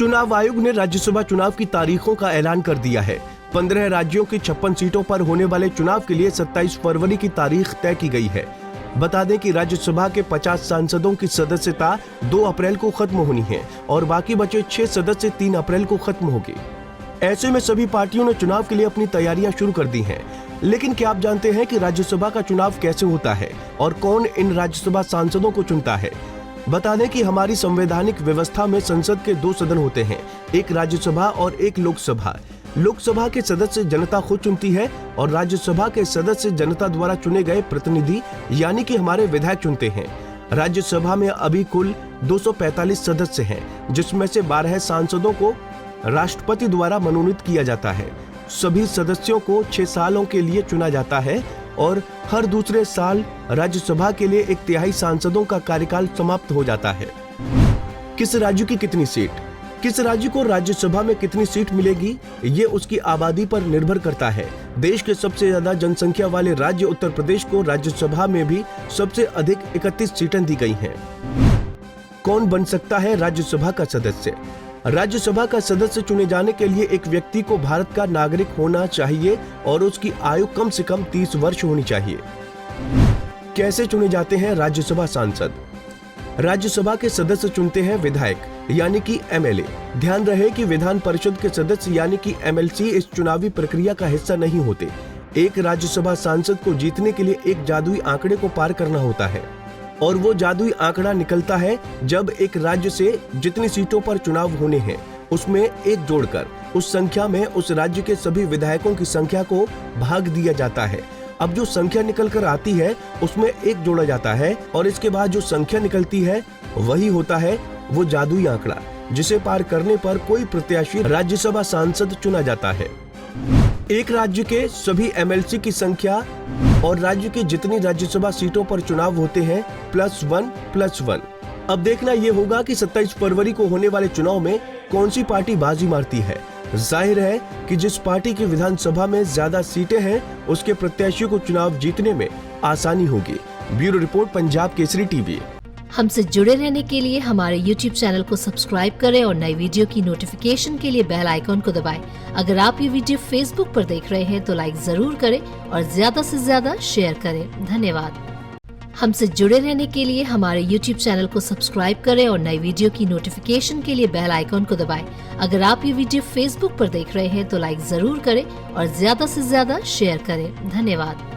चुनाव आयोग ने राज्यसभा चुनाव की तारीखों का ऐलान कर दिया है। 15 राज्यों की 56 सीटों पर होने वाले चुनाव के लिए 27 फरवरी की तारीख तय की गई है। बता दें कि राज्यसभा के 50 सांसदों की सदस्यता 2 अप्रैल को खत्म होनी है और बाकी बचे 6 सदस्य 3 अप्रैल को खत्म होगी। ऐसे में सभी पार्टियों ने चुनाव के लिए अपनी तैयारियां शुरू कर दी हैं। लेकिन क्या आप जानते हैं कि राज्यसभा का चुनाव कैसे होता है और कौन इन राज्यसभा सांसदों को चुनता है? बता दें कि हमारी संवैधानिक व्यवस्था में संसद के 2 सदन होते हैं, एक राज्यसभा और एक लोकसभा। लोकसभा के सदस्य जनता खुद चुनती है और राज्यसभा के सदस्य जनता द्वारा चुने गए प्रतिनिधि यानी कि हमारे विधायक चुनते हैं। राज्यसभा में अभी कुल 245 सदस्य हैं, जिसमें से 12 सांसदों को राष्ट्रपति द्वारा मनोनीत किया जाता है। सभी सदस्यों को 6 सालों के लिए चुना जाता है और हर दूसरे साल राज्यसभा के लिए 1/3 सांसदों का कार्यकाल समाप्त हो जाता है। किस राज्य की कितनी सीट? किस राज्य को राज्यसभा में कितनी सीट मिलेगी, ये उसकी आबादी पर निर्भर करता है। देश के सबसे ज्यादा जनसंख्या वाले राज्य उत्तर प्रदेश को राज्यसभा में भी सबसे अधिक 31 सीटें दी गई हैं। कौन बन सकता है राज्यसभा का सदस्य? राज्यसभा का सदस्य चुने जाने के लिए एक व्यक्ति को भारत का नागरिक होना चाहिए और उसकी आयु कम से कम 30 वर्ष होनी चाहिए। कैसे चुने जाते हैं राज्यसभा सांसद? राज्यसभा के सदस्य चुनते हैं विधायक यानी कि MLA। ध्यान रहे कि विधान परिषद के सदस्य यानी कि MLC इस चुनावी प्रक्रिया का हिस्सा नहीं होते। एक राज्यसभा सांसद को जीतने के लिए एक जादुई आंकड़े को पार करना होता है और वो जादुई आंकड़ा निकलता है जब एक राज्य से जितनी सीटों पर चुनाव होने हैं उसमें 1 जोड़कर उस संख्या में उस राज्य के सभी विधायकों की संख्या को भाग दिया जाता है। अब जो संख्या निकल कर आती है उसमें 1 जोड़ा जाता है और इसके बाद जो संख्या निकलती है वही होता है वो जादुई आंकड़ा, जिसे पार करने पर कोई प्रत्याशी राज्यसभा सांसद चुना जाता है। एक राज्य के सभी MLC की संख्या और राज्य की जितनी राज्यसभा सीटों पर चुनाव होते हैं +1+1। अब देखना ये होगा कि 27 फरवरी को होने वाले चुनाव में कौन सी पार्टी बाजी मारती है। जाहिर है कि जिस पार्टी की विधानसभा में ज्यादा सीटें हैं उसके प्रत्याशियों को चुनाव जीतने में आसानी होगी। Bureau report, Punjab Kesari TV. हमसे जुड़े रहने के लिए हमारे YouTube चैनल को सब्सक्राइब करें और नई वीडियो की नोटिफिकेशन के लिए बेल आइकॉन को दबाएं। अगर आप ये वीडियो Facebook पर देख रहे हैं तो लाइक जरूर करें और ज्यादा से ज्यादा शेयर करें। धन्यवाद। हमसे जुड़े रहने के लिए हमारे YouTube चैनल को सब्सक्राइब करें और नई वीडियो की नोटिफिकेशन के लिए बेल आइकॉन को दबाएं। अगर आप ये वीडियो Facebook पर देख रहे हैं तो लाइक जरूर करें और ज्यादा से ज्यादा शेयर करें। धन्यवाद।